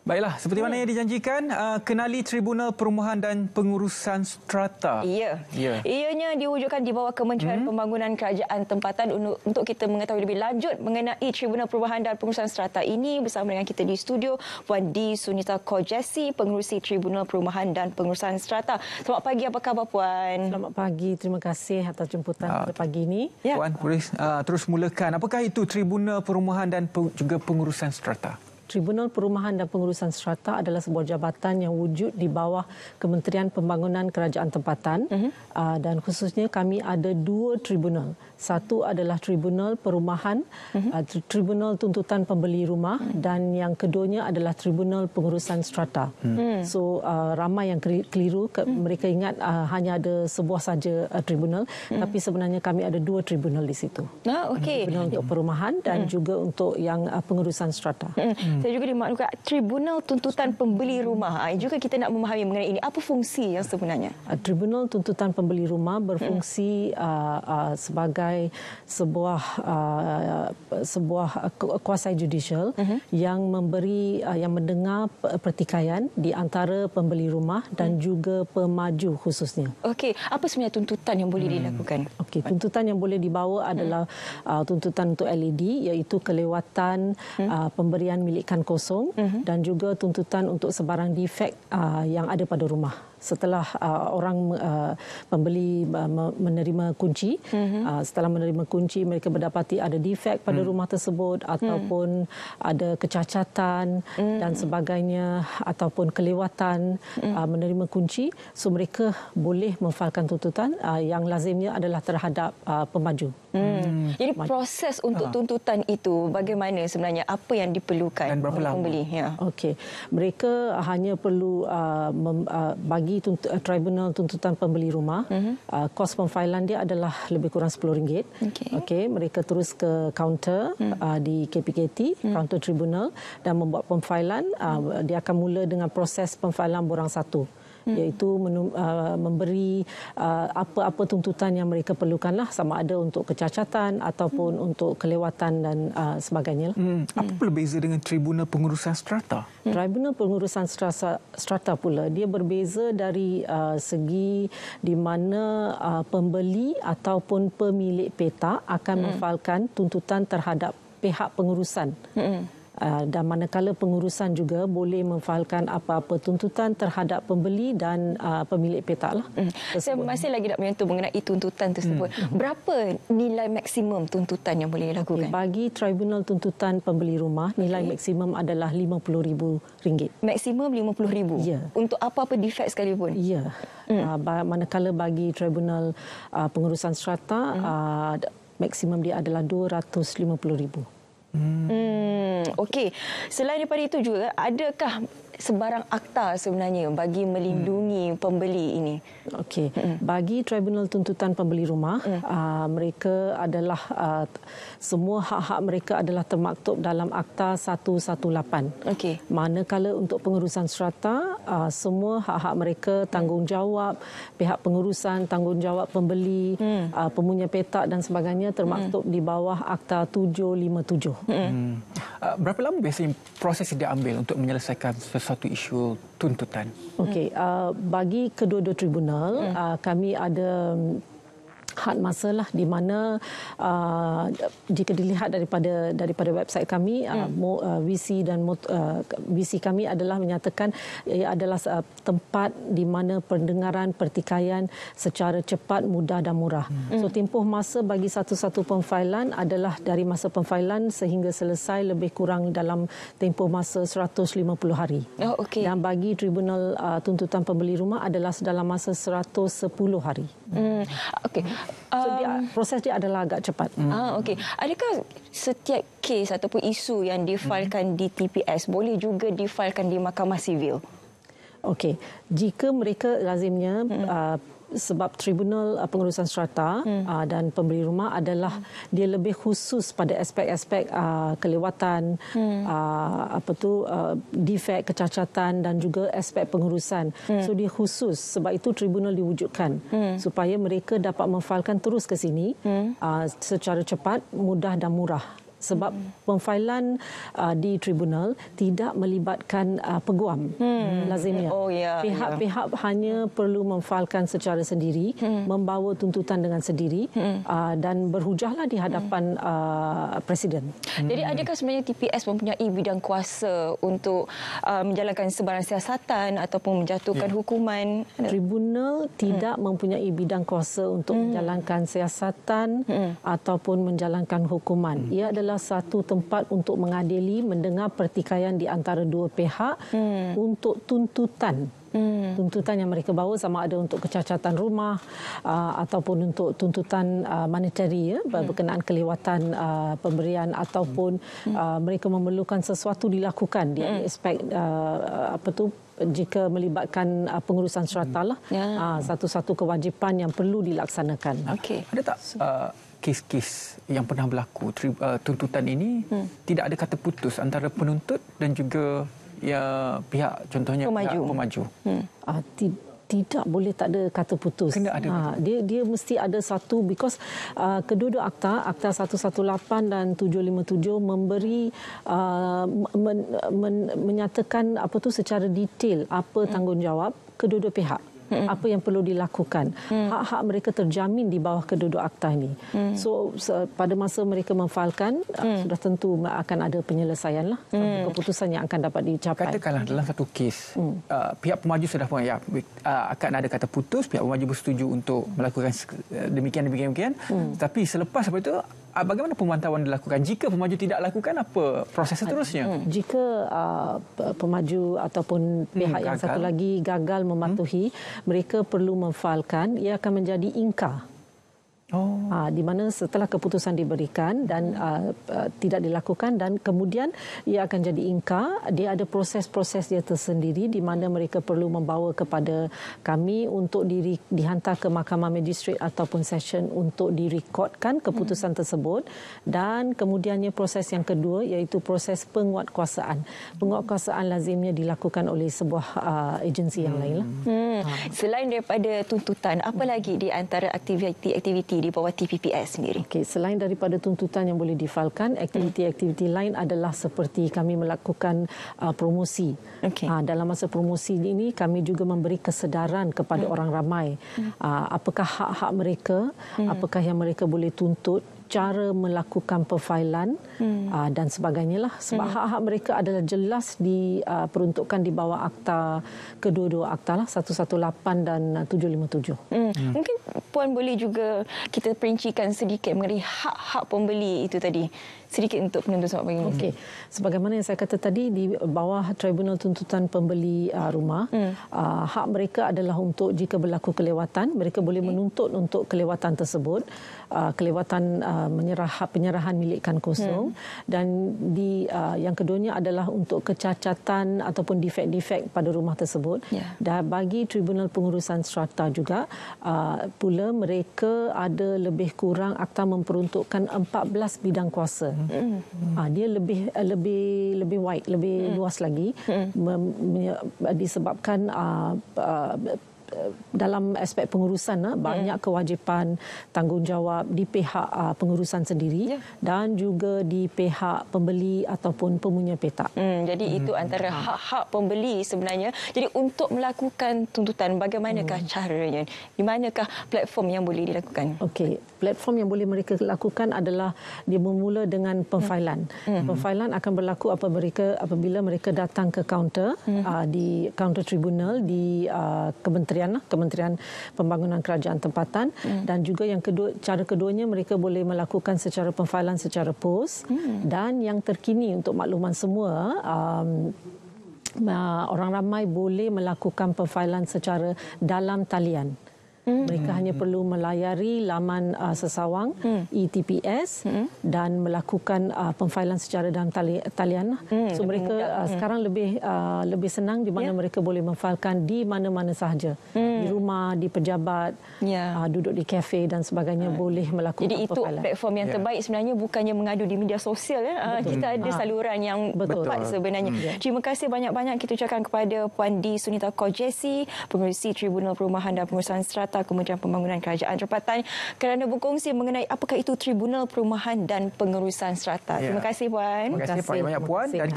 Baiklah, seperti mana yang dijanjikan, kenali Tribunal Perumahan dan Pengurusan Strata. Ya. Ianya diwujudkan di bawah Kementerian Pembangunan Kerajaan Tempatan. Untuk kita mengetahui lebih lanjut mengenai Tribunal Perumahan dan Pengurusan Strata ini, bersama dengan kita di studio Puan D. Sunita Kojesi, Pengerusi Tribunal Perumahan dan Pengurusan Strata. Selamat pagi, apa khabar Puan? Selamat pagi, terima kasih atas jemputan pada pagi ini. Ya. Puan, boleh terus mulakan. Apakah itu Tribunal Perumahan dan juga Pengurusan Strata? Tribunal Perumahan dan Pengurusan Strata adalah sebuah jabatan yang wujud di bawah Kementerian Pembangunan Kerajaan Tempatan dan khususnya kami ada dua tribunal. Satu adalah Tribunal Perumahan, Tribunal Tuntutan Pembeli Rumah dan yang keduanya adalah Tribunal Pengurusan Strata. So ramai yang keliru, mereka ingat hanya ada sebuah saja tribunal, tapi sebenarnya kami ada dua tribunal di situ. Tribunal untuk perumahan dan juga untuk yang pengurusan strata. Saya juga dimaklumkan Tribunal Tuntutan Pembeli Rumah. Juga kita nak memahami mengenai ini. Apa fungsi yang sebenarnya? Tribunal Tuntutan Pembeli Rumah berfungsi sebagai sebuah kuasa judicial yang memberi yang mendengar pertikaian di antara pembeli rumah dan juga pemaju khususnya. Okey, apa sebenarnya tuntutan yang boleh dilakukan? Okey, tuntutan yang boleh dibawa adalah tuntutan untuk LED, iaitu kelewatan pemberian milikan kosong dan juga tuntutan untuk sebarang defek yang ada pada rumah. Setelah orang pembeli menerima kunci, setelah menerima kunci mereka berdapati ada defek pada rumah tersebut ataupun ada kecacatan dan sebagainya ataupun kelewatan menerima kunci, so mereka boleh memfailkan tuntutan yang lazimnya adalah terhadap pemaju. Jadi proses untuk tuntutan itu bagaimana sebenarnya, apa yang diperlukan dan berapa lama? Pembeli? Okey, mereka hanya perlu bagi Tribunal Tuntutan Pembeli Rumah. Kos pemfailan dia adalah lebih kurang RM10. Okey, mereka terus ke kaunter di KPKT, kaunter tribunal, dan membuat pemfailan. Dia akan mula dengan proses pemfailan borang satu, iaitu memberi apa-apa tuntutan yang mereka perlukanlah, sama ada untuk kecacatan ataupun untuk kelewatan dan sebagainya. Apa berbeza dengan Tribunal Pengurusan Strata? Tribunal Pengurusan Strata pula dia berbeza dari segi di mana pembeli ataupun pemilik petak akan memfailkan tuntutan terhadap pihak pengurusan. Dan manakala pengurusan juga boleh memfailkan apa-apa tuntutan terhadap pembeli dan pemilik petak lah. Saya masih lagi nak menyentuh mengenai tuntutan tersebut. Berapa nilai maksimum tuntutan yang boleh dilakukan? Bagi Tribunal Tuntutan Pembeli Rumah, nilai maksimum adalah RM50,000. Maksimum RM50,000? Ya. Untuk apa-apa defek sekalipun? Ya. Manakala bagi Tribunal Pengurusan Strata, maksimum dia adalah RM250,000. Okey. Selain daripada itu juga, adakah sebarang akta sebenarnya bagi melindungi pembeli ini? Okey. Bagi Tribunal Tuntutan Pembeli Rumah, mereka adalah semua hak-hak mereka adalah termaktub dalam Akta 118. Okey. Manakala untuk pengurusan strata, semua hak-hak mereka, tanggungjawab pihak pengurusan, tanggungjawab pembeli, pemunya petak dan sebagainya termaktub di bawah Akta 757. Berapa lama biasanya proses yang diambil untuk menyelesaikan sesuatu isu tuntutan? Okey, bagi kedua-dua tribunal, kami ada had masa lah, di mana jika dilihat daripada website kami, visi dan visi kami adalah menyatakan ia adalah tempat di mana pendengaran pertikaian secara cepat, mudah dan murah. So tempoh masa bagi satu-satu pemfailan adalah dari masa pemfailan sehingga selesai lebih kurang dalam tempoh masa 150 hari. Dan bagi Tribunal Tuntutan Pembeli Rumah adalah dalam masa 110 hari. Okey. So proses dia adalah agak cepat. Okey. Adakah setiap kes ataupun isu yang difailkan di TPS boleh juga difailkan di Mahkamah Sivil? Okey. Jika mereka lazimnya sebab Tribunal Pengurusan Strata dan Pembeli Rumah adalah dia lebih khusus pada aspek-aspek kelewatan, defek, kecacatan dan juga aspek pengurusan. So dia khusus, sebab itu tribunal diwujudkan supaya mereka dapat memfailkan terus ke sini secara cepat, mudah dan murah. sebab pemfailan di tribunal tidak melibatkan peguam lazimnya. Pihak-pihak hanya perlu memfailkan secara sendiri, membawa tuntutan dengan sendiri dan berhujahlah di hadapan Presiden. Jadi adakah sebenarnya TPS mempunyai bidang kuasa untuk menjalankan sebarang siasatan ataupun menjatuhkan hukuman? Tribunal tidak mempunyai bidang kuasa untuk menjalankan siasatan ataupun menjalankan hukuman. Ia adalah satu tempat untuk mengadili, mendengar pertikaian di antara dua pihak untuk tuntutan. Tuntutan yang mereka bawa sama ada untuk kecacatan rumah ataupun untuk tuntutan monetary berkenaan kelewatan pemberian ataupun mereka memerlukan sesuatu dilakukan di aspek jika melibatkan pengurusan strata lah. Satu-satu kewajipan yang perlu dilaksanakan. Ada tak kes-kes yang pernah berlaku tuntutan ini tidak ada kata putus antara penuntut dan juga pihak contohnya pemaju. Tidak boleh tak ada kata putus. Dia mesti ada satu, because kedua-dua akta 118 dan 757 memberi menyatakan secara detail apa tanggungjawab kedua-dua pihak. Apa yang perlu dilakukan. Hak-hak mereka terjamin di bawah kedua-dua akta ini. So pada masa mereka memfailkan, sudah tentu akan ada penyelesaian lah. Keputusan yang akan dapat dicapai. Katakanlah dalam satu kes, pihak pemaju sudah pun akan ada kata putus, pihak pemaju bersetuju untuk melakukan demikian. Tapi selepas itu, bagaimana pemantauan dilakukan? Jika pemaju tidak lakukan, apa proses seterusnya? Jika pemaju ataupun pihak yang satu lagi gagal mematuhi, mereka perlu memfailkan, ia akan menjadi ingkar. Di mana setelah keputusan diberikan dan tidak dilakukan dan kemudian ia akan jadi ingkar, dia ada proses-proses dia tersendiri di mana mereka perlu membawa kepada kami untuk dihantar ke mahkamah magistrate ataupun session untuk direkodkan keputusan tersebut. Dan kemudiannya proses yang kedua iaitu proses penguatkuasaan. Penguatkuasaan lazimnya dilakukan oleh sebuah agensi yang lain lah. Selain daripada tuntutan, apa lagi di antara aktiviti di bawah TPPS sendiri? Selain daripada tuntutan yang boleh difailkan, aktiviti-aktiviti lain adalah seperti kami melakukan promosi. Dalam masa promosi ini kami juga memberi kesedaran kepada orang ramai. Apakah hak-hak mereka, apakah yang mereka boleh tuntut, cara melakukan perfailan dan sebagainya lah. Sebab hak-hak mereka adalah jelas diperuntukkan di bawah akta, kedua-dua akta lah, 118 dan 757. Mungkin Puan boleh juga kita perincikan sedikit mengenai hak-hak pembeli itu tadi. Sedikit untuk penonton semua bagi. Sebagaimana yang saya kata tadi, di bawah Tribunal Tuntutan Pembeli Rumah, hak mereka adalah untuk jika berlaku kelewatan, mereka boleh menuntut untuk kelewatan tersebut, kelewatan penyerahan milikkan kosong, dan yang keduanya adalah untuk kecacatan ataupun defek-defek pada rumah tersebut. Dan bagi Tribunal Pengurusan Strata juga pula mereka ada lebih kurang akta memperuntukkan 14 bidang kuasa. Dia lebih wide, lebih luas lagi, disebabkan dalam aspek pengurusan banyak kewajipan tanggungjawab di pihak pengurusan sendiri dan juga di pihak pembeli ataupun pemunya petak. Jadi itu antara hak-hak pembeli sebenarnya. Jadi untuk melakukan tuntutan, bagaimanakah caranya? Di manakah platform yang boleh dilakukan? Platform yang boleh mereka lakukan adalah dia bermula dengan pemfailan. Pemfailan akan berlaku apabila mereka datang ke kaunter di kaunter tribunal di Kementerian Pembangunan Kerajaan Tempatan, dan juga yang kedua, cara keduanya mereka boleh melakukan secara pemfailan secara pos, dan yang terkini untuk makluman semua, orang ramai boleh melakukan pemfailan secara dalam talian. Mereka hanya perlu melayari laman sesawang ETPS dan melakukan pemfailan secara dalam talian. So mereka sekarang lebih senang di mana mereka boleh memfailkan di mana-mana sahaja. Di rumah, di pejabat, duduk di kafe dan sebagainya boleh melakukan pemfailan. Jadi itu platform yang terbaik sebenarnya, bukannya mengadu di media sosial. Kita ada saluran yang tepat sebenarnya. Terima kasih banyak-banyak kita ucapkan kepada Puan D. Sunita Kojesi, Pengerusi Tribunal Perumahan dan Pengurusan Strata Jabatan Kementerian Pembangunan Kerajaan Tempatan kerana berkongsi mengenai apakah itu Tribunal Perumahan dan Pengurusan Strata. Terima kasih Puan. Terima kasih banyak-banyak Puan. Dan